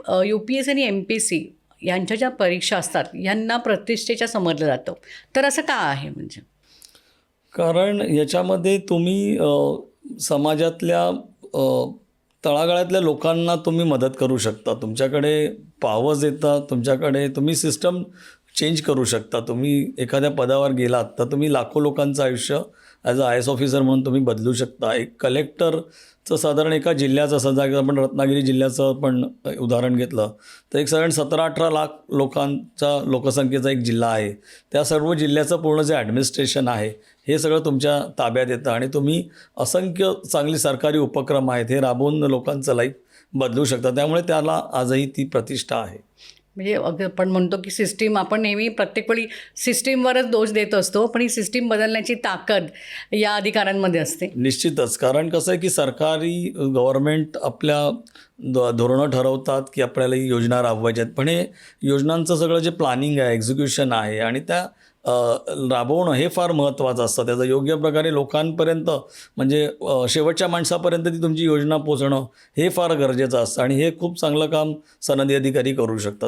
UPSC आणि MPSC यांच्या ज्या परीक्षा असतात यांना प्रतिष्ठेच्या समजलं जातं, तर असं का आहे म्हणजे? कारण याच्यामध्ये तुम्ही समाजातल्या तळागाळातल्या लोकांना तुम्ही मदत करू शकता. तुमच्याकडे पॉवर्स येतात, तुमच्याकडे तुम्ही सिस्टम चेंज करू शकता. तुम्ही एखाद्या पदावर गेलात तर तुम्ही लाखो लोकांचं आयुष्य ॲज अ IAS ऑफिसर म्हणून तुम्ही बदलू शकता. एक कलेक्टरचं साधारण एका जिल्ह्याचं समजा आपण रत्नागिरी जिल्ह्याचं पण उदाहरण घेतलं तर एक साधारण 17-18 लाख लोकांचा लोकसंख्येचा एक जिल्हा आहे. त्या सर्व जिल्ह्याचं पूर्ण जे ॲडमिनिस्ट्रेशन आहे हे सगळं तुमच्या ताब्यात येतं आणि तुम्ही असंख्य चांगली सरकारी उपक्रम आहेत हे राबवून लोकांचं लाईफ बदलू शकता. त्यामुळे त्याला आजही ती प्रतिष्ठा आहे. म्हणजे आपण म्हणतो की सिस्टीम, आपण नेहमी प्रत्येक वेळी सिस्टीमवरच दोष देत असतो, पण ही सिस्टीम बदलण्याची ताकद या अधिकाऱ्यांमध्ये असते. निश्चितच. कारण कसं आहे की सरकारी गव्हर्नमेंट आपल्या धोरणं ठरवतात की आपल्याला ही योजना राबवायच्या आहेत, पण हे योजनांचं सगळं जे प्लॅनिंग आहे, एक्झिक्युशन आहे आणि त्या राबवणं हे फार महत्त्वाचं असतं. त्याचं योग्य प्रकारे लोकांपर्यंत म्हणजे शेवटच्या माणसापर्यंत ती तुमची योजना पोचणं हे फार गरजेचं असतं आणि हे खूप चांगलं काम सनदी अधिकारी करू शकतात.